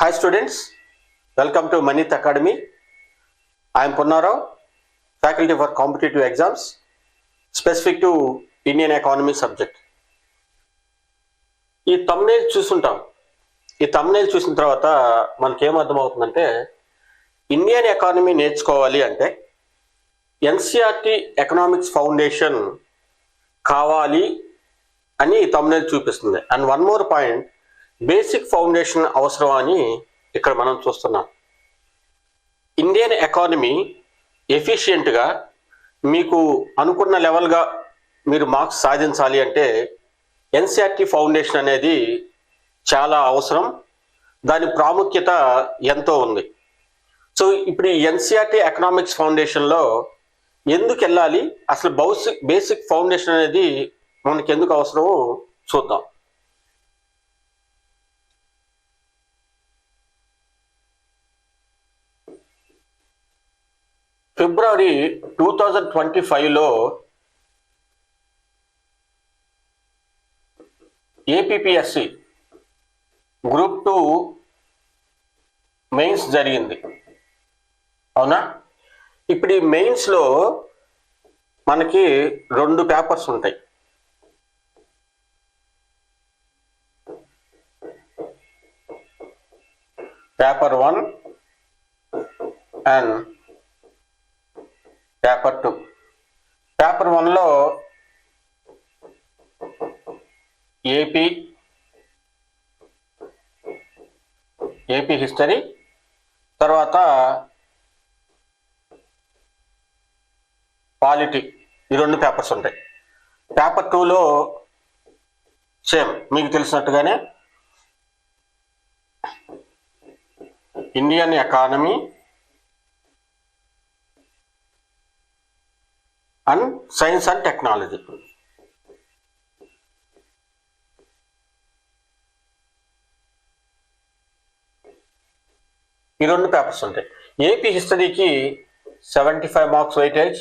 Hi students, welcome to Manith Academy. I am Punnarao, faculty for competitive exams, specific to Indian economy subject. ఈ thumbnail చూసుంటాం. ఈ thumbnail చూసిన తర్వాత మనకేం అర్థమవుతుందంటే Indian economy నేర్చుకోవాలి అంటే NCERT economics foundation కావాలి అని ఈ thumbnail చూపిస్తుంది. And one more point, basic foundation అవసరం అని ఇక్కడ మనం చూస్తున్నాం. ఇండియన్ ఎకానమీ ఎఫిషియెంట్గా మీకు అనుకున్న లెవెల్గా మీరు మార్క్స్ సాధించాలి అంటే ఎన్సిఆర్టీ ఫౌండేషన్ అనేది చాలా అవసరం, దాని ప్రాముఖ్యత ఎంతో ఉంది. సో ఇప్పుడు ఈ ఎన్సిఆర్టీ ఎకనామిక్స్ ఫౌండేషన్లో ఎందుకు వెళ్ళాలి, అసలు బేసిక్ ఫౌండేషన్ అనేది మనకి ఎందుకు అవసరమో చూద్దాం. ఫిబ్రవరి 2025లో ఏపీపీఎస్సి గ్రూప్ 2 మెయిన్స్ జరిగింది, అవునా? ఇప్పుడు ఈ మెయిన్స్లో మనకి 2 పేపర్స్ ఉంటాయి. Paper 1 and paper 2. పేపర్ 1లో ఏపీ హిస్టరీ, తర్వాత పాలిటీ, ఈ 2 పేపర్స్ ఉంటాయి. పేపర్ 2లో సేమ్ మీకు తెలిసినట్టుగానే Indian economy and science and technology. ఈ 2 పేపర్స్ ఉంటాయి. ఏపీ హిస్టరీకి 75 మార్క్స్ వెయిటేజ్,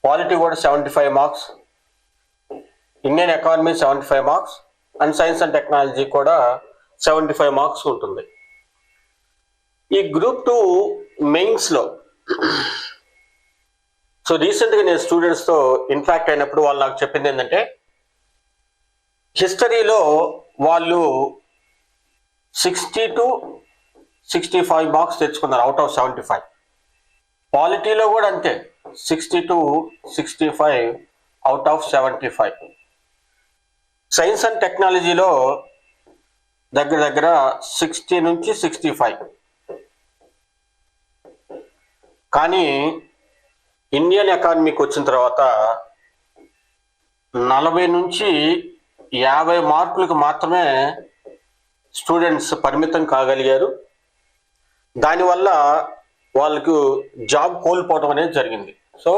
పాలిటీ కూడా 75 marks, Indian economy 75 marks and science and technology కూడా 75 మార్క్స్ ఉంటుంది. ఈ గ్రూప్ 2 మెయిన్స్లో సో రీసెంట్గా నేను స్టూడెంట్స్తో ఇంటరాక్ట్ అయినప్పుడు వాళ్ళు నాకు చెప్పింది ఏంటంటే హిస్టరీలో వాళ్ళు 60 to 65 మార్క్స్ తెచ్చుకున్నారు అవుట్ ఆఫ్ 75. పాలిటీలో కూడా అంతే, 60 to 65 out of 75. Science and టెక్నాలజీలో దగ్గర 60 నుంచి 65. కానీ ఇండియన్ ఎకానమీకి వచ్చిన తర్వాత 40 నుంచి 50 మార్కులకు మాత్రమే స్టూడెంట్స్ పరిమితం కాగలిగారు. దానివల్ల వాళ్ళకు జాబ్ కోల్పోవడం అనేది జరిగింది. So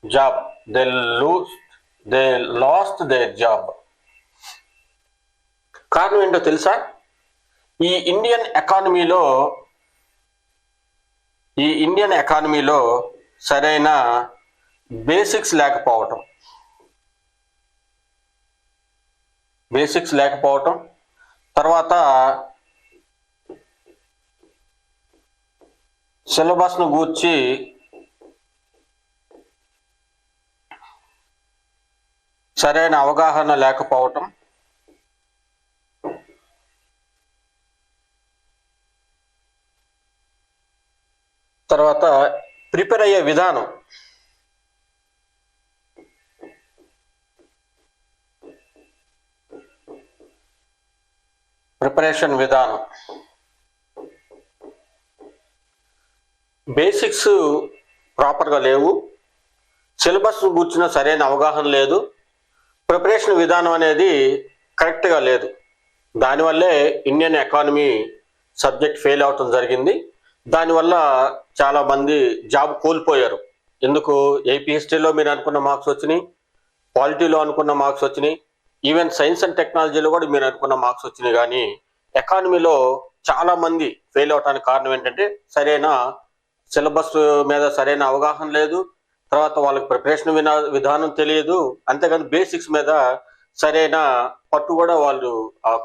job they last their job. కారణం ఏంటో తెలుసా? ఈ ఇండియన్ ఎకానమీలో సరైన బేసిక్స్ లేకపోవటం, తర్వాత సిలబస్ను గూర్చి సరైన అవగాహన లేకపోవటం, తర్వాత ప్రిపేర్ అయ్యే విధానం, ప్రిపరేషన్ విధానం, బేసిక్స్ ప్రాపర్గా లేవు, సిలబస్ కూర్చున్న సరైన అవగాహన లేదు, ప్రిపరేషన్ విధానం అనేది కరెక్ట్గా లేదు. దానివల్లే ఇండియన్ ఎకానమీ సబ్జెక్ట్ ఫెయిల్ అవటం జరిగింది. దానివల్ల చాలామంది జాబ్ కోల్పోయారు. ఎందుకు? ఏపీ హిస్టరీలో మీరు అనుకున్న మార్క్స్ వచ్చినాయి, పాలిటీలో అనుకున్న మార్క్స్ వచ్చినాయి, ఈవెన్ సైన్స్ అండ్ టెక్నాలజీలో కూడా మీరు అనుకున్న మార్క్స్ వచ్చినాయి. కానీ ఎకానమీలో చాలామంది ఫెయిల్ అవడానికి కారణం ఏంటంటే సరైన సిలబస్ మీద సరైన అవగాహన లేదు, తర్వాత వాళ్ళకి ప్రిపరేషన్ విధానం తెలియదు, అంతేకాని బేసిక్స్ మీద సరైన పట్టు కూడా వాళ్ళు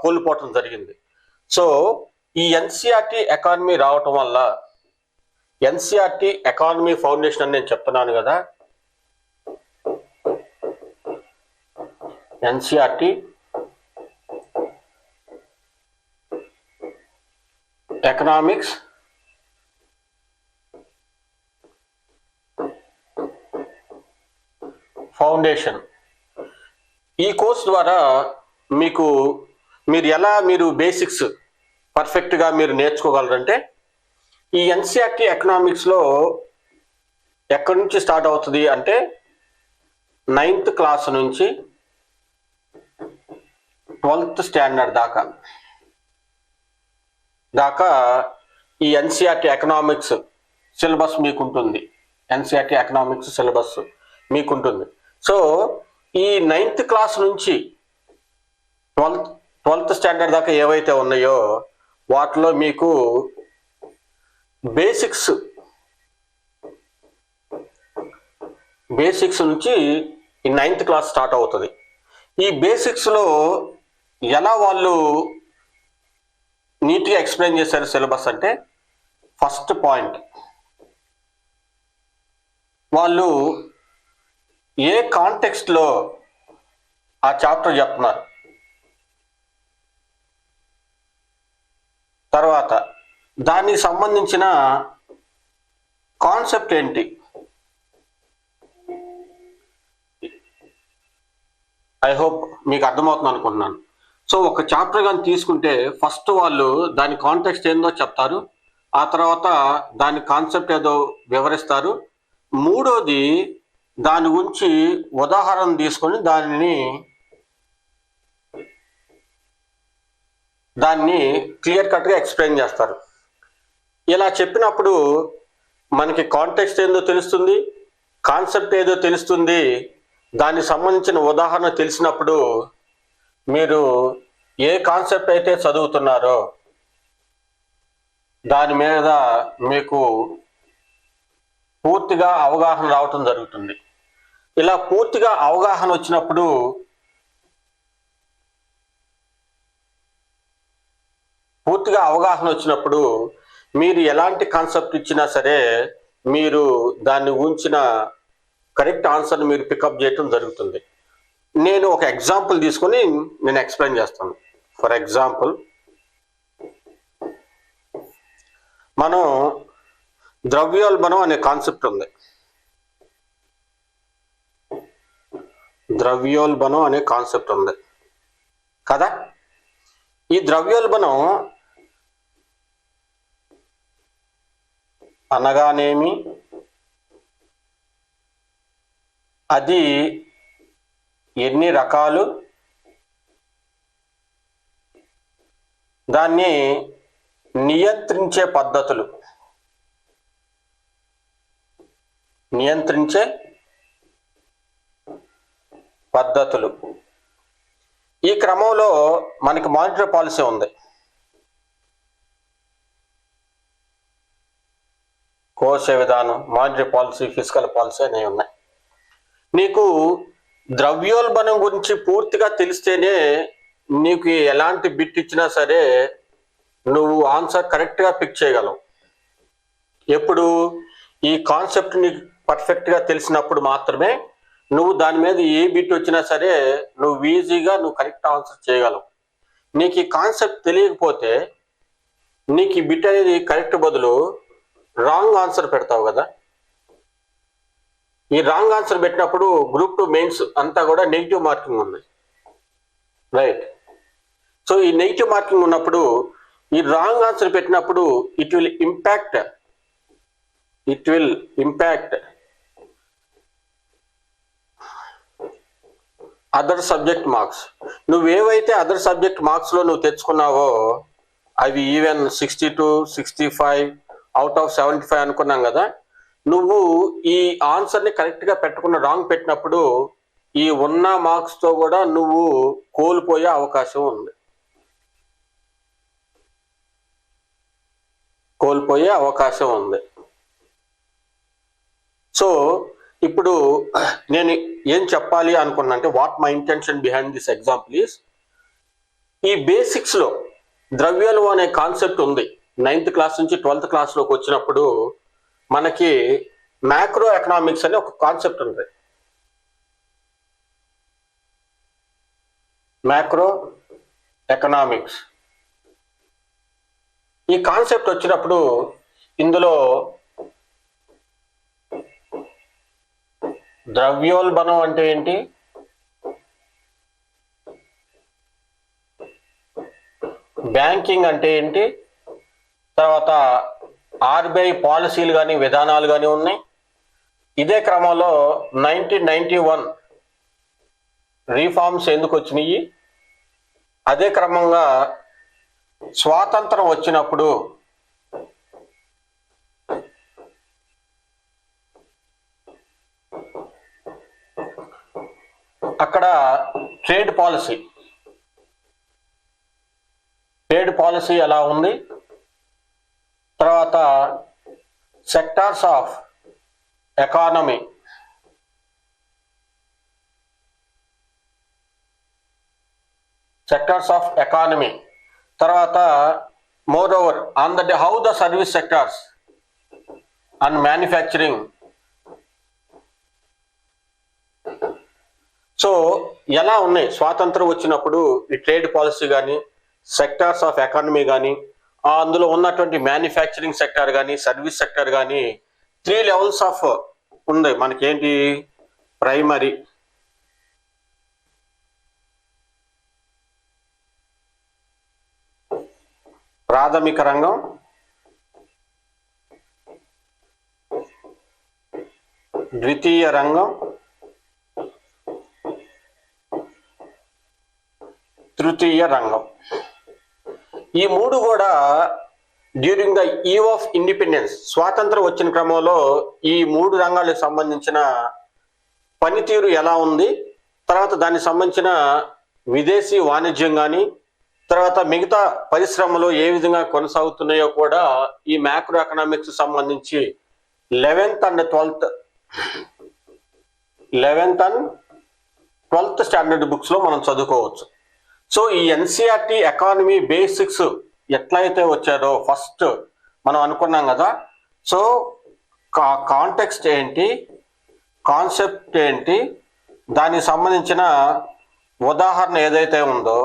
కోల్పోవటం జరిగింది. సో ఈ ఎన్సిఆర్టీ ఎకానమీ రావటం వల్ల, ఎన్సిఆర్టీ ఎకానమీ ఫౌండేషన్ అని నేను చెప్తున్నాను కదా, ఎన్సిఆర్టీ ఎకనామిక్స్ ఫౌండేషన్, ఈ కోర్స్ ద్వారా మీరు బేసిక్స్ పర్ఫెక్ట్గా మీరు నేర్చుకోగలరంటే, ఈ ఎన్సిఆర్టీ ఎకనామిక్స్లో ఎక్కడి నుంచి స్టార్ట్ అవుతుంది అంటే 9th క్లాస్ నుంచి 12th స్టాండర్డ్ దాకా ఈ ఎన్సిఆర్టీ ఎకనామిక్స్ సిలబస్ మీకుంటుంది. ఎన్సిఆర్టీ ఎకనామిక్స్ సిలబస్ మీకుంటుంది. సో ఈ 9th క్లాస్ నుంచి 12th స్టాండర్డ్ దాకా ఏవైతే ఉన్నాయో వాటిలో మీకు బేసిక్స్ నుంచి ఈ 9th క్లాస్ స్టార్ట్ అవుతుంది. ఈ బేసిక్స్లో ఎలా వాళ్ళు నీట్గా ఎక్స్ప్లెయిన్ చేశారు సిలబస్ అంటే, ఫస్ట్ పాయింట్ వాళ్ళు ఏ కాంటెక్స్ట్లో ఆ చాప్టర్ చెప్తున్నారు, తర్వాత దానికి సంబంధించిన కాన్సెప్ట్ ఏంటి, ఐ హోప్ మీకు అర్థమవుతుంది అనుకుంటున్నాను. సో ఒక చాప్టర్ కానీ తీసుకుంటే ఫస్ట్ వాళ్ళు దాని కాంటెక్స్ట్ ఏందో చెప్తారు, ఆ తర్వాత దాని కాన్సెప్ట్ ఏదో వివరిస్తారు, మూడోది దాని గురించి ఉదాహరణ తీసుకొని దాన్ని క్లియర్ కట్గా ఎక్స్ప్లెయిన్ చేస్తారు. ఇలా చెప్పినప్పుడు మనకి కాంటెక్స్ట్ ఏందో తెలుస్తుంది, కాన్సెప్ట్ ఏదో తెలుస్తుంది, దానికి సంబంధించిన ఉదాహరణ తెలిసినప్పుడు మీరు ఏ కాన్సెప్ట్ అయితే చదువుతున్నారో దాని మీద మీకు పూర్తిగా అవగాహన రావటం జరుగుతుంది. ఇలా పూర్తిగా అవగాహన వచ్చినప్పుడు మీరు ఎలాంటి కాన్సెప్ట్ ఇచ్చినా సరే మీరు దాన్ని ఉంచిన కరెక్ట్ ఆన్సర్ని మీరు పికప్ చేయటం జరుగుతుంది. నేను ఒక ఎగ్జాంపుల్ తీసుకొని నేను ఎక్స్ప్లెయిన్ చేస్తాను. ఫర్ ఎగ్జాంపుల్, మనం ద్రవ్యోల్బణం అనే కాన్సెప్ట్ ఉంది. ద్రవ్యోల్బణం అనే కాన్సెప్ట్ ఉంది కదా. ఈ ద్రవ్యోల్బణం అనగానేమి, అది ఎన్ని రకాలు, దాన్ని నియంత్రించే పద్ధతులు, ఈ క్రమంలో మనకి మానిటరీ పాలసీ ఉంది, కోశ విధానం, మానిటరీ పాలసీ, ఫిజికల్ పాలసీ అనేవి ఉన్నాయి. నీకు ద్రవ్యోల్బణం గురించి పూర్తిగా తెలిస్తేనే నీకు ఎలాంటి బిట్ ఇచ్చినా సరే నువ్వు ఆన్సర్ కరెక్ట్గా పిక్ చేయగలవు. ఎప్పుడు ఈ కాన్సెప్ట్ నీకు పర్ఫెక్ట్గా తెలిసినప్పుడు మాత్రమే నువ్వు దాని మీద ఏ బిట్ వచ్చినా సరే నువ్వు ఈజీగా కరెక్ట్ ఆన్సర్ చేయగలవు. నీకు ఈ కాన్సెప్ట్ తెలియకపోతే నీకు ఈ బిట్ అనేది కరెక్ట్ బదులు రాంగ్ ఆన్సర్ పెడతావు కదా. ఈ రాంగ్ ఆన్సర్ పెట్టినప్పుడు గ్రూప్ 2 మెయిన్స్ అంతా కూడా నెగిటివ్ మార్కింగ్ ఉంది, రైట్. సో ఈ నెగిటివ్ మార్కింగ్ ఉన్నప్పుడు ఈ రాంగ్ ఆన్సర్ పెట్టినప్పుడు it will impact other subject marks. నువ్వేవైతే అదర్ సబ్జెక్ట్ మార్క్స్లో నువ్వు తెచ్చుకున్నావో అవి ఈవెన్ 62, 65 అవుట్ ఆఫ్ 75 అనుకున్నాం కదా. నువ్వు ఈ ఆన్సర్ని కరెక్ట్గా పెట్టకుండా రాంగ్ పెట్టినప్పుడు ఈ ఉన్న మార్క్స్తో కూడా నువ్వు కోల్పోయే అవకాశం ఉంది. సో ఇప్పుడు నేను ఏం చెప్పాలి అనుకున్నా అంటే what my intention behind this example is, ఈ బేసిక్స్లో ద్రవ్యాలు అనే కాన్సెప్ట్ ఉంది. 9th క్లాస్ నుంచి 12th క్లాస్లోకి వచ్చినప్పుడు మనకి మ్యాక్రో ఎకనామిక్స్ అనే ఒక కాన్సెప్ట్ ఉంది. మ్యాక్రో ఎకనామిక్స్ ఈ కాన్సెప్ట్ వచ్చినప్పుడు ఇందులో ద్రవ్యోల్బణం అంటే ఏంటి, బ్యాంకింగ్ అంటే ఏంటి, తర్వాత ఆర్బీఐ పాలసీలు కానీ విధానాలు కానీ ఉన్నాయి. ఇదే క్రమంలో 1991 రీఫార్మ్స్ ఎందుకు వచ్చినాయి, అదే క్రమంగా స్వాతంత్రం వచ్చినప్పుడు అక్కడ ట్రేడ్ పాలసీ ఎలా ఉంది, తర్వాత సెక్టార్స్ ఆఫ్ ఎకానమీ, తర్వాత more over on the how the service sectors and manufacturing. So ఎలా ఉన్నాయి స్వాతంత్రం వచ్చినప్పుడు ఈ ట్రేడ్ పాలసీ కానీ, సెక్టార్స్ ఆఫ్ ఎకానమీ కానీ, అందులో ఉన్నటువంటి మ్యానుఫ్యాక్చరింగ్ సెక్టార్ కానీ, సర్వీస్ సెక్టార్ కానీ 3 లెవెల్స్ ఆఫ్ ఉంది. మనకేంటి, ప్రైమరీ, ప్రాథమిక రంగం, ద్వితీయ రంగం, తృతీయ రంగం. ఈ 3 కూడా during the eve of independence, స్వాతంత్రం వచ్చిన క్రమంలో ఈ 3 రంగాలకు సంబంధించిన పనితీరు ఎలా ఉంది, తర్వాత దానికి సంబంధించిన విదేశీ వాణిజ్యం కానీ, తర్వాత మిగతా పరిశ్రమలు ఏ విధంగా కొనసాగుతున్నాయో కూడా ఈ మ్యాక్రో ఎకనామిక్స్ సంబంధించి 11th and 12th స్టాండర్డ్ బుక్స్లో మనం చదువుకోవచ్చు. సో ఈ ఎన్సీఆర్టీ ఎకానమీ బేసిక్స్ ఎట్లయితే వచ్చారో ఫస్ట్ మనం అనుకున్నాం కదా. సో కాంటెక్స్ట్ ఏంటి, కాన్సెప్ట్ ఏంటి, దానికి సంబంధించిన ఉదాహరణ ఏదైతే ఉందో,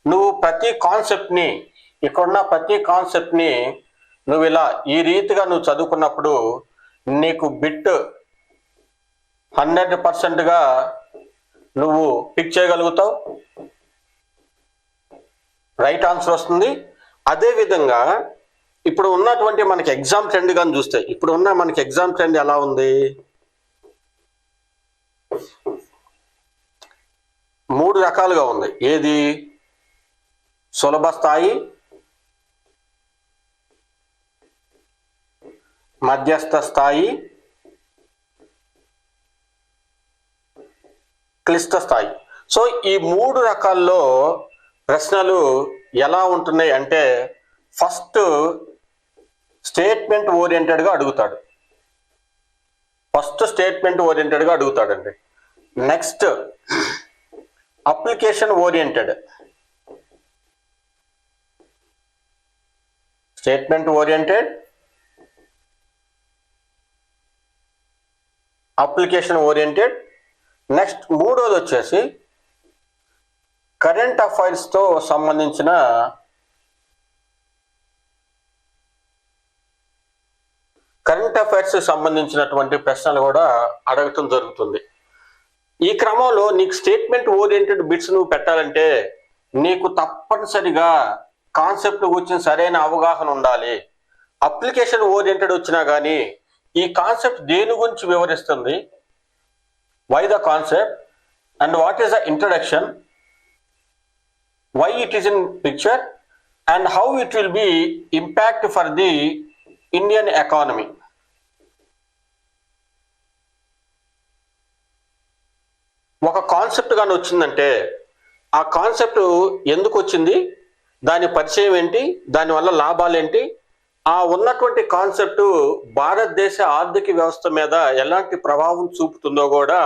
నువ్వు ప్రతి కాన్సెప్ట్ని, ఇక్కడున్న ప్రతి కాన్సెప్ట్ని నువ్వు ఇలా ఈ రీతిగా నువ్వు చదువుకున్నప్పుడు నీకు బిట్ 100%గా నువ్వు పిక్ చేయగలుగుతావు, రైట్ ఆన్సర్ వస్తుంది. అదేవిధంగా ఇప్పుడు ఉన్నటువంటి మనకి ఎగ్జామ్ ట్రెండ్ కానీ చూస్తే, ఇప్పుడు ఉన్న మనకి ఎగ్జామ్ ట్రెండ్ ఎలా ఉంది, 3 రకాలుగా ఉంది. ఏది, సులభ స్థాయి, మధ్యస్థ స్థాయి, క్లిష్ట స్థాయి. సో ఈ 3 రకాల్లో ప్రశ్నలు ఎలా ఉంటున్నాయి అంటే, ఫస్ట్ స్టేట్మెంట్ ఓరియంటెడ్గా అడుగుతాడండి. Next application oriented, statement oriented, application oriented. Next మూడోది వచ్చేసి కరెంట్ అఫైర్స్తో సంబంధించిన సంబంధించినటువంటి ప్రశ్నలు కూడా అడగటం జరుగుతుంది. ఈ క్రమంలో నీకు స్టేట్మెంట్ ఓరియంటెడ్ బిట్స్ నువ్వు పెట్టాలంటే నీకు తప్పనిసరిగా కాన్సెప్ట్ గురించి సరైన అవగాహన ఉండాలి. అప్లికేషన్ ఓరియంటెడ్ వచ్చినా కానీ ఈ కాన్సెప్ట్ దేని గురించి వివరిస్తుంది, why the concept and what is the introduction, why it is in picture and how it will be impact for the Indian economy. ఒక కాన్సెప్ట్ కానీ వచ్చిందంటే ఆ కాన్సెప్ట్ ఎందుకు వచ్చింది, దాని పరిచయం ఏంటి, దానివల్ల లాభాలు ఏంటి, ఆ ఉన్నటువంటి కాన్సెప్ట్ భారతదేశ ఆర్థిక వ్యవస్థ మీద ఎలాంటి ప్రభావం చూపుతుందో కూడా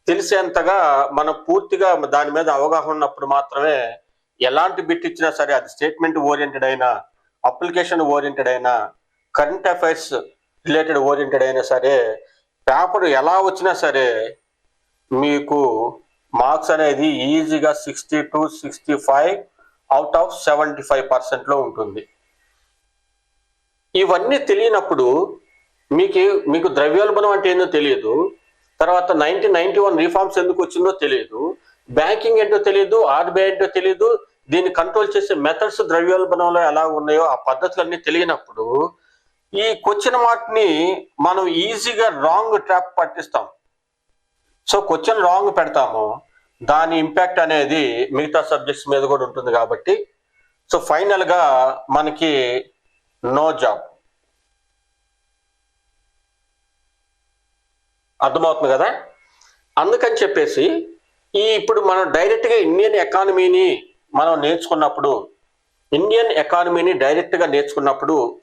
తెలిసేంతగా మనం పూర్తిగా దాని మీద అవగాహన ఉన్నప్పుడు మాత్రమే ఎలాంటి బిట్ ఇచ్చినా సరే, అది స్టేట్మెంట్ ఓరియంటెడ్ అయినా, అప్లికేషన్ ఓరియంటెడ్ అయినా, కరెంట్ అఫైర్స్ రిలేటెడ్ ఓరియంటెడ్ అయినా సరే, పేపర్ ఎలా వచ్చినా సరే మీకు మార్క్స్ అనేది ఈజీగా 60 to 65 అవుట్ ఆఫ్ 75% ఉంటుంది. ఇవన్నీ తెలియనప్పుడు మీకు ద్రవ్యోల్బణం అంటే ఏందో తెలియదు, తర్వాత 1991 రిఫార్మ్స్ ఎందుకు వచ్చిందో తెలియదు, బ్యాంకింగ్ ఏంటో తెలియదు, ఆర్బీఐ ఏంటో తెలియదు, దీన్ని కంట్రోల్ చేసే మెథడ్స్ ద్రవ్యోల్బణంలో ఎలా ఉన్నాయో ఆ పద్ధతులన్నీ తెలియనప్పుడు ఈ క్వశ్చన్ మార్క్ని మనం ఈజీగా రాంగ్ ట్రాప్ పట్టిస్తాం. సో క్వశ్చన్ రాంగ్ పెడతాము, దాని ఇంపాక్ట్ అనేది మిగతా సబ్జెక్ట్స్ మీద కూడా ఉంటుంది. కాబట్టి సో ఫైనల్గా మనకి నో జాబ్. అర్థమవుతుంది కదా? అందుకని చెప్పేసి ఇప్పుడు మనం డైరెక్ట్గా ఇండియన్ ఎకానమీని మనం నేర్చుకున్నప్పుడు,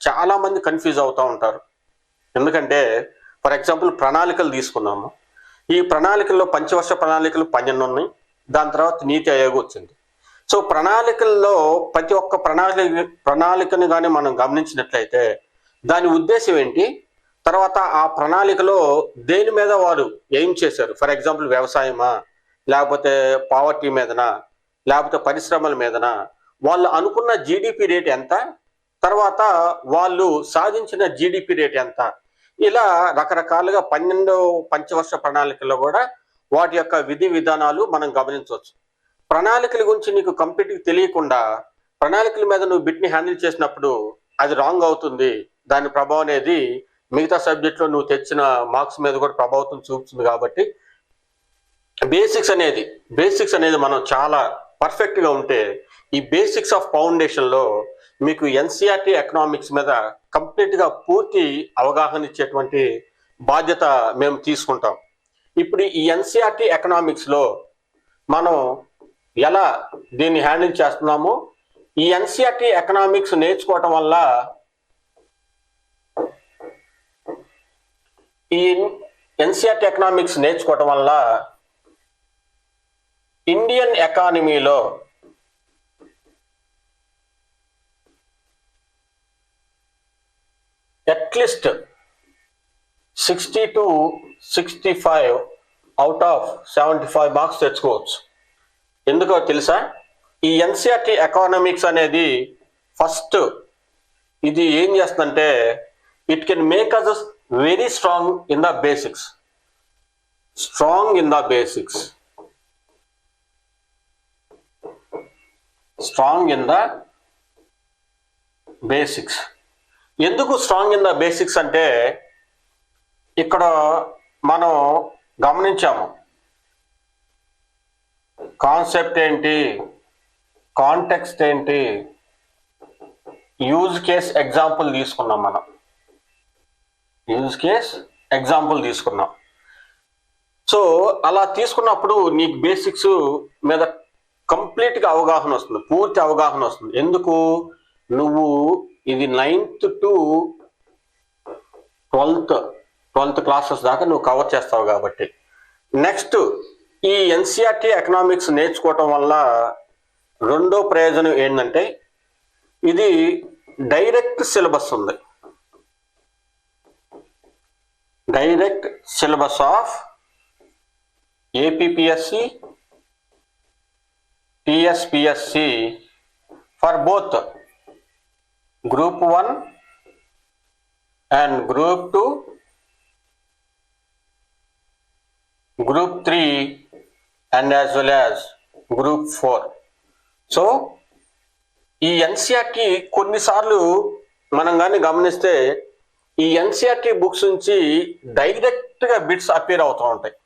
చాలా మంది కన్ఫ్యూజ్ అవుతూ ఉంటారు. ఎందుకంటే ఫర్ ఎగ్జాంపుల్ ప్రణాళికలు తీసుకున్నాము. ఈ ప్రణాళికల్లో పంచవర్ష ప్రణాళికలు 12 ఉన్నాయి. దాని తర్వాత నీతి ఆయోగ్ వచ్చింది. సో ప్రణాళికల్లో ప్రతి ఒక్క ప్రణాళికని కానీ మనం గమనించినట్లయితే దాని ఉద్దేశం ఏంటి, తర్వాత ఆ ప్రణాళికలో దేని మీద వారు ఏం చేశారు. ఫర్ ఎగ్జాంపుల్ వ్యవసాయమా, లేకపోతే పావర్టీ మీదనా, లేకపోతే పరిశ్రమల మీదనా, వాళ్ళు అనుకున్న జీడిపి రేట్ ఎంత, తర్వాత వాళ్ళు సాధించిన జీడిపి రేట్ ఎంత, ఇలా రకరకాలుగా 12 పంచవర్ష ప్రణాళికల్లో కూడా వాటి యొక్క విధి విధానాలు మనం గమనించవచ్చు. ప్రణాళికల గురించి నీకు కంప్లీట్గా తెలియకుండా ప్రణాళికల మీద నువ్వు బిట్ని హ్యాండిల్ చేసినప్పుడు అది రాంగ్ అవుతుంది. దాని ప్రభావం అనేది మిగతా సబ్జెక్ట్లో నువ్వు తెచ్చిన మార్క్స్ మీద కూడా ప్రభావం చూపుతుంది. కాబట్టి బేసిక్స్ అనేది మనం చాలా పర్ఫెక్ట్గా ఉంటే ఈ బేసిక్స్ ఆఫ్ ఫౌండేషన్లో మీకు ఎన్సీఆర్టీ ఎకనామిక్స్ మీద కంప్లీట్గా పూర్తి అవగాహన ఇచ్చేటువంటి బాధ్యత మేము తీసుకుంటాం. ఇప్పుడు ఈ ఎన్సీఆర్టీ ఎకనామిక్స్లో మనం ఎలా దీన్ని హ్యాండిల్ చేస్తున్నామో, ఈ ఎన్సీఆర్టీ ఎకనామిక్స్ నేర్చుకోవటం వల్ల ఇండియన్ ఎకానమీలో at least 60 to 65 out of 75 marks తెచ్చుకోవచ్చు. ఎందుకో తెలుసా? ఈ ఎన్సీఆర్టీ ఎకానమిక్స్ అనేది ఫస్ట్ ఇది ఏం చేస్తుందంటే it can make us very strong in the basics. ఎందుకు స్ట్రాంగ్ ఇన్ ద బేసిక్స్ అంటే ఇక్కడ మనం గమనించాము కాన్సెప్ట్ ఏంటి, కాంటెక్స్ట్ ఏంటి, యూజ్ కేస్ ఎగ్జాంపుల్ తీసుకున్నాం. సో అలా తీసుకున్నప్పుడు నీకు బేసిక్స్ మీద కంప్లీట్గా అవగాహన వస్తుంది, పూర్తి అవగాహన వస్తుంది. ఎందుకు? నువ్వు ఇది 9th to 12th క్లాసెస్ దాకా నువ్వు కవర్ చేస్తావు కాబట్టి. నెక్స్ట్ ఈ ఎన్సీఆర్టీ ఎకనామిక్స్ నేర్చుకోవటం వల్ల రెండో ప్రయోజనం ఏంటంటే ఇది డైరెక్ట్ సిలబస్ ఉంది. Direct syllabus of APPSC, TSPSC for both Group 1 and Group 2, Group 3 and as well as Group 4. So ఈ ఎన్సీఆర్టీ కొన్నిసార్లు మనం కానీ గమనిస్తే ఈ ఎన్సీఆర్టీ బుక్స్ నుంచి డైరెక్ట్గా బిట్స్ అపీర్ అవుతూ ఉంటాయి.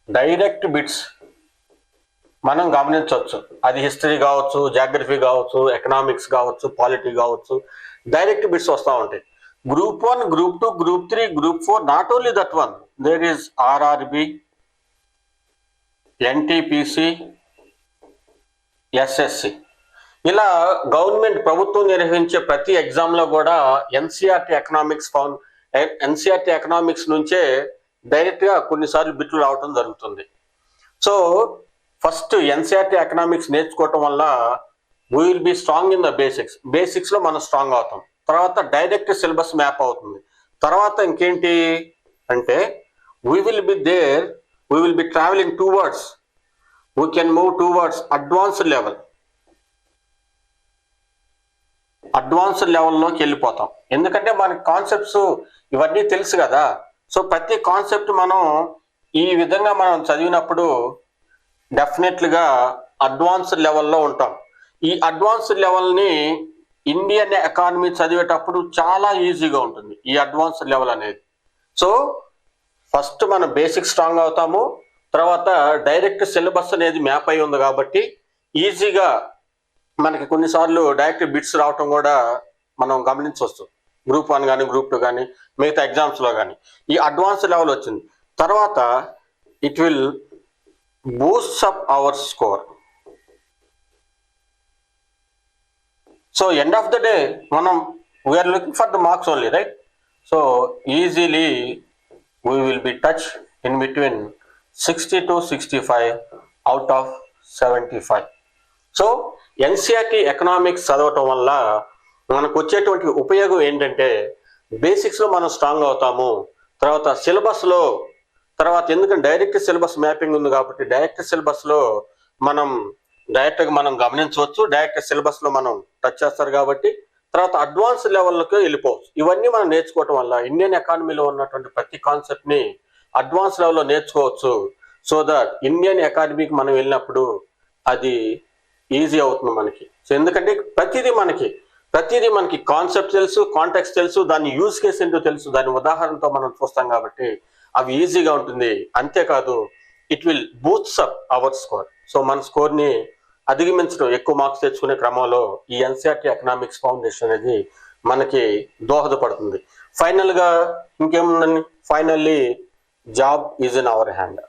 డైరెక్ట్ బిట్స్ మనం గమనించవచ్చు. అది హిస్టరీ కావచ్చు, జాగ్రఫీ కావచ్చు, ఎకనామిక్స్ కావచ్చు, పాలిటీ కావచ్చు, డైరెక్ట్ బిట్స్ వస్తూ ఉంటాయి. Group 1, Group 2, Group 3, Group 4, not only that one, there is RRB, NTPC, SSC. ఇలా గవర్నమెంట్ ప్రభుత్వం నిర్వహించే ప్రతి ఎగ్జామ్లో కూడా ఎన్సీఆర్టీ ఎకనామిక్స్ నుంచే డైరెక్ట్గా కొన్నిసార్లు బిట్లు రావటం జరుగుతుంది. సో ఫస్ట్ ఎన్సీఆర్టీ ఎకనామిక్స్ నేర్చుకోవటం వల్ల we will be strong in the బేసిక్స్లో మనం స్ట్రాంగ్ అవుతాం. తర్వాత డైరెక్ట్ సిలబస్ మ్యాప్ అవుతుంది. తర్వాత ఇంకేంటి అంటే we will be travelling towards, we can move towards advanced లెవెల్లోకి వెళ్ళిపోతాం. ఎందుకంటే మనకి కాన్సెప్ట్స్ ఇవన్నీ తెలుసు కదా. సో ప్రతి కాన్సెప్ట్ మనం ఈ విధంగా మనం చదివినప్పుడు డెఫినెట్లుగా అడ్వాన్స్డ్ లెవెల్లో ఉంటాం. ఈ అడ్వాన్స్డ్ లెవెల్ని ఇండియన్ ఎకానమీ చదివేటప్పుడు చాలా ఈజీగా ఉంటుంది ఈ అడ్వాన్స్డ్ లెవెల్ అనేది. సో ఫస్ట్ మనం బేసిక్ స్ట్రాంగ్ అవుతాము. తర్వాత డైరెక్ట్ సిలబస్ అనేది మ్యాప్ అయి ఉంది కాబట్టి ఈజీగా మనకి కొన్నిసార్లు డైరెక్ట్ బిట్స్ రావటం కూడా మనం గమనించవచ్చు. గ్రూప్ 1 కానీ గ్రూప్ 2 కానీ మిగతా ఎగ్జామ్స్లో కానీ ఈ అడ్వాన్స్ లెవెల్ వచ్చింది. తర్వాత it will boost up our score. So end of the day మనం we're looking for the marks only, right? So easily we will be touch in between 60 to 65 out of 75. So NCERT economics చదవటం వల్ల మనకు వచ్చేటువంటి ఉపయోగం ఏంటంటే బేసిక్స్లో మనం strong అవుతాము. తర్వాత సిలబస్లో ఎందుకంటే డైరెక్ట్ సిలబస్ మ్యాపింగ్ ఉంది కాబట్టి డైరెక్ట్ సిలబస్లో మనం గమనించవచ్చు. డైరెక్ట్ సిలబస్లో మనం టచ్ చేస్తారు కాబట్టి తర్వాత అడ్వాన్స్ లెవెల్లోకి వెళ్ళిపోవచ్చు. ఇవన్నీ మనం నేర్చుకోవటం వల్ల ఇండియన్ ఎకానమీలో ఉన్నటువంటి ప్రతి కాన్సెప్ట్ని అడ్వాన్స్ లెవెల్లో నేర్చుకోవచ్చు. సో దట్ ఇండియన్ ఎకానమీకి మనం వెళ్ళినప్పుడు అది ఈజీ అవుతుంది మనకి. సో ఎందుకంటే ప్రతిదీ మనకి కాన్సెప్ట్ తెలుసు, కాంటెక్స్ట్ తెలుసు, దాని యూజ్ కేస్ ఏంటో తెలుసు, దాని ఉదాహరణతో మనం చూస్తాం కాబట్టి అవి ఈజీగా ఉంటుంది. అంతేకాదు it will boost up our score. So మన స్కోర్ని అధిగమించడం, ఎక్కువ మార్క్స్ తెచ్చుకునే క్రమంలో ఈ ఎన్సీఆర్టీ ఎకనామిక్స్ ఫౌండేషన్ అనేది మనకి దోహదపడుతుంది. ఫైనల్గా ఇంకేముందండి, finally job is in our hand.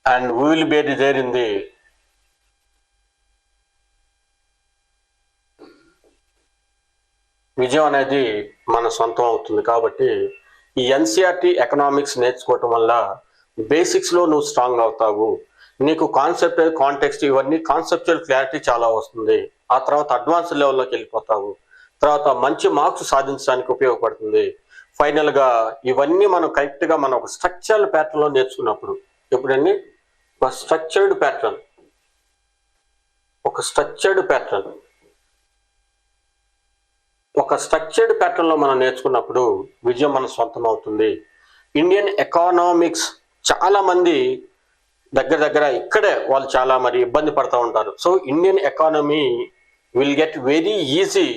And we will be there in the విజయం అనేది మన సొంతం అవుతుంది. కాబట్టి ఈ ఎన్సీఆర్టీ ఎకనామిక్స్ నేర్చుకోవటం వల్ల బేసిక్స్లో నువ్వు స్ట్రాంగ్ అవుతావు. నీకు కాన్సెప్ట్, కాంటెక్స్ట్ ఇవన్నీ కాన్సెప్చువల్ క్లారిటీ చాలా వస్తుంది. ఆ తర్వాత అడ్వాన్స్ లెవెల్లోకి వెళ్ళిపోతావు. తర్వాత మంచి మార్క్స్ సాధించడానికి ఉపయోగపడుతుంది. ఫైనల్గా ఇవన్నీ మనం కరెక్ట్గా మనం ఒక స్ట్రక్చర్డ్ ప్యాటర్న్లో నేర్చుకున్నప్పుడు, ఎప్పుడండి ఒక స్ట్రక్చర్డ్ ప్యాటర్న్లో మనం నేర్చుకున్నప్పుడు విజయం మన సొంతం అవుతుంది. ఇండియన్ ఎకానామిక్స్ చాలా మంది దగ్గర ఇక్కడే వాళ్ళు చాలా ఇబ్బంది పడుతూ ఉంటారు. So Indian economy will get very easy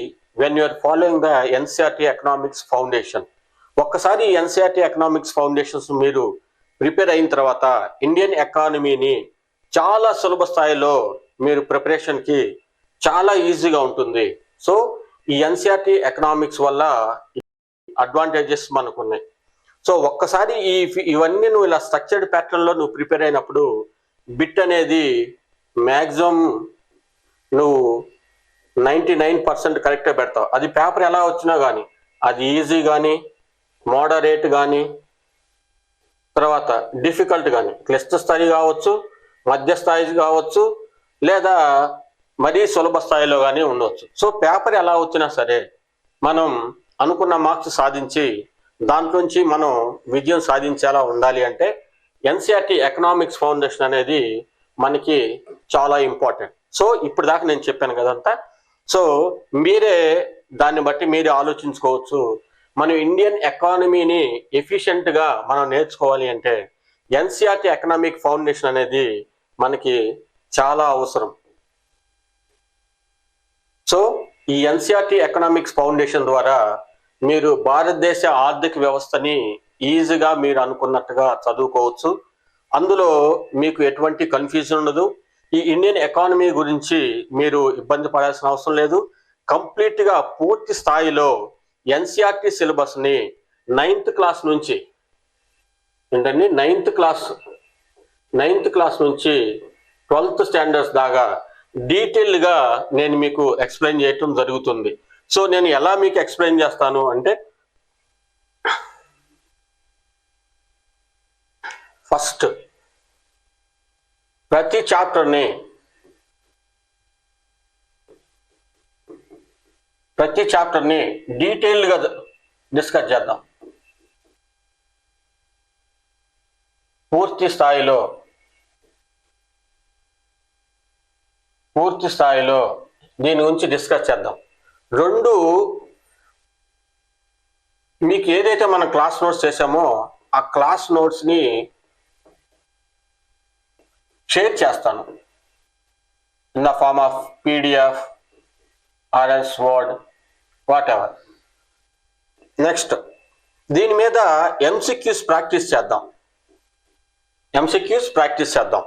when you are following the NCERT economics foundation. ఒక్కసారి ఎన్సీఆర్టీ ఎకనామిక్స్ ఫౌండేషన్స్ మీరు ప్రిపేర్ అయిన తర్వాత ఇండియన్ ఎకానమీని చాలా సులభ స్థాయిలో మీరు ప్రిపరేషన్కి చాలా ఈజీగా ఉంటుంది. సో ఈ ఎన్సీఆర్టీ ఎకనామిక్స్ వల్ల అడ్వాంటేజెస్ మనకు ఉన్నాయి. సో ఒక్కసారి ఇవన్నీ నువ్వు ఇలా స్ట్రక్చర్డ్ ప్యాటర్న్లో నువ్వు ప్రిపేర్ అయినప్పుడు బిట్ అనేది మ్యాక్సిమం నువ్వు 99% కరెక్ట్గా పెడతావు. అది పేపర్ ఎలా వచ్చినా కానీ, అది ఈజీ కానీ, మోడరేట్ కానీ, తర్వాత డిఫికల్ట్ కానీ, క్లిష్ట స్థాయి కావచ్చు, మధ్య స్థాయి కావచ్చు, లేదా మరీ సులభ స్థాయిలో కానీ ఉండవచ్చు. సో పేపర్ ఎలా వచ్చినా సరే మనం అనుకున్న మార్క్స్ సాధించి దాంట్లోంచి మనం విజయం సాధించేలా ఉండాలి అంటే ఎన్సీఆర్టీ ఎకనామిక్స్ ఫౌండేషన్ అనేది మనకి చాలా ఇంపార్టెంట్. సో ఇప్పుడు దాకా నేను చెప్పాను కదంతా. సో దాన్ని బట్టి మీరే ఆలోచించుకోవచ్చు. మనం ఇండియన్ ఎకానమీని ఎఫిషియెంట్గా మనం నేర్చుకోవాలి అంటే ఎన్సీఆర్టీ ఎకనామిక్ ఫౌండేషన్ అనేది మనకి చాలా అవసరం. సో ఈ ఎన్సీఆర్టీ ఎకనామిక్స్ ఫౌండేషన్ ద్వారా మీరు భారతదేశ ఆర్థిక వ్యవస్థని ఈజీగా మీరు అనుకున్నట్టుగా చదువుకోవచ్చు. అందులో మీకు ఎటువంటి కన్ఫ్యూజన్ ఉండదు. ఈ ఇండియన్ ఎకానమీ గురించి మీరు ఇబ్బంది పడాల్సిన అవసరం లేదు. కంప్లీట్గా పూర్తి స్థాయిలో ఎన్సీఆర్టీ సిలబస్ని 9th క్లాస్ నుంచి ఏంటండి నైన్త్ క్లాస్ నుంచి 12th స్టాండర్డ్స్ దాకా డీటెయిల్డ్గా నేను మీకు ఎక్స్ప్లెయిన్ చేయటం జరుగుతుంది. సో నేను ఎలా మీకు ఎక్స్ప్లెయిన్ చేస్తాను అంటే, ఫస్ట్ ప్రతి చాప్టర్ని డీటెయిల్డ్గా డిస్కస్ చేద్దాం. పూర్తి స్థాయిలో దీని గురించి డిస్కస్ చేద్దాం. రెండు, మీకు ఏదైతే మనం క్లాస్ నోట్స్ చేసామో ఆ క్లాస్ నోట్స్ని షేర్ చేస్తాను in the form of PDF or as word whatever. Next దీని మీద ఎంసీక్యూస్ ప్రాక్టీస్ చేద్దాం.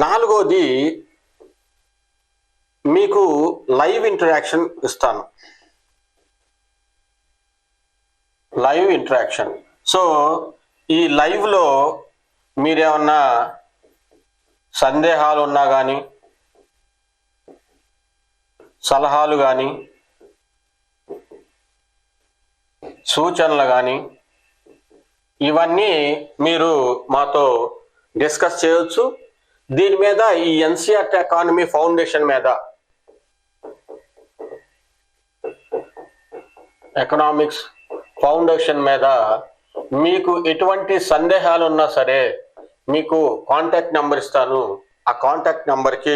నాలుగోది మీకు లైవ్ ఇంటరాక్షన్ ఇస్తాను. సో ఈ లైవ్లో మీరేమన్నా సందేహాలు ఉన్నా కానీ, సలహాలు కానీ, సూచనలు కానీ, ఇవన్నీ మీరు మాతో డిస్కస్ చేయవచ్చు. దీని మీద ఈ ఎన్సీఆర్టీ ఎకానమీ ఫౌండేషన్ మీద, ఎకనామిక్స్ ఫౌండేషన్ మీద మీకు ఎటువంటి సందేహాలు ఉన్నా సరే మీకు కాంటాక్ట్ నెంబర్ ఇస్తాను. ఆ కాంటాక్ట్ నెంబర్కి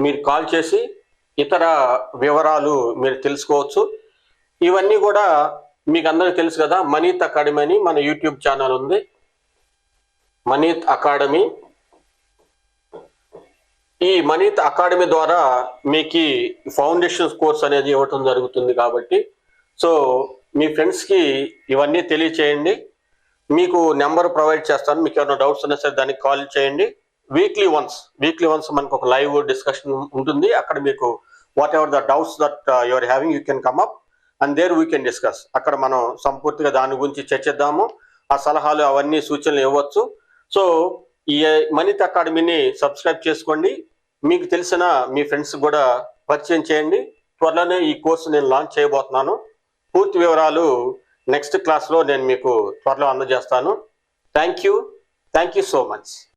మీరు కాల్ చేసి ఇతర వివరాలు మీరు తెలుసుకోవచ్చు. ఇవన్నీ కూడా మీకు అందరికీ తెలుసు కదా, మనీత్ అకాడమీ అని మన యూట్యూబ్ ఛానల్ ఉంది. మనీత్ అకాడమీ, ఈ మనీత్ అకాడమీ ద్వారా మీకు ఫౌండేషన్ కోర్స్ అనేది ఇవ్వటం జరుగుతుంది. కాబట్టి సో మీ ఫ్రెండ్స్కి ఇవన్నీ తెలియచేయండి. మీకు నెంబర్ ప్రొవైడ్ చేస్తాను. మీకు ఏమైనా డౌట్స్ ఉన్నా సరే దానికి కాల్ చేయండి. వీక్లీ వన్స్ మనకు ఒక లైవ్ డిస్కషన్ ఉంటుంది. అక్కడ మీకు whatever the doubts that your having you can come up and there we can discuss. అక్కడ మనం సంపూర్తిగా దాని గురించి చర్చిద్దాము. ఆ సలహాలు అవన్నీ సూచనలు ఇవ్వచ్చు. సో ఈ మనీత్ అకాడమీని సబ్స్క్రైబ్ చేసుకోండి. మీకు తెలిసిన మీ ఫ్రెండ్స్ కూడా పరిచయం చేయండి. త్వరలోనే ఈ కోర్సు నేను లాంచ్ చేయబోతున్నాను. పూర్తి వివరాలు నెక్స్ట్ క్లాస్లో నేను మీకు త్వరలో అందజేస్తాను. Thank you so much.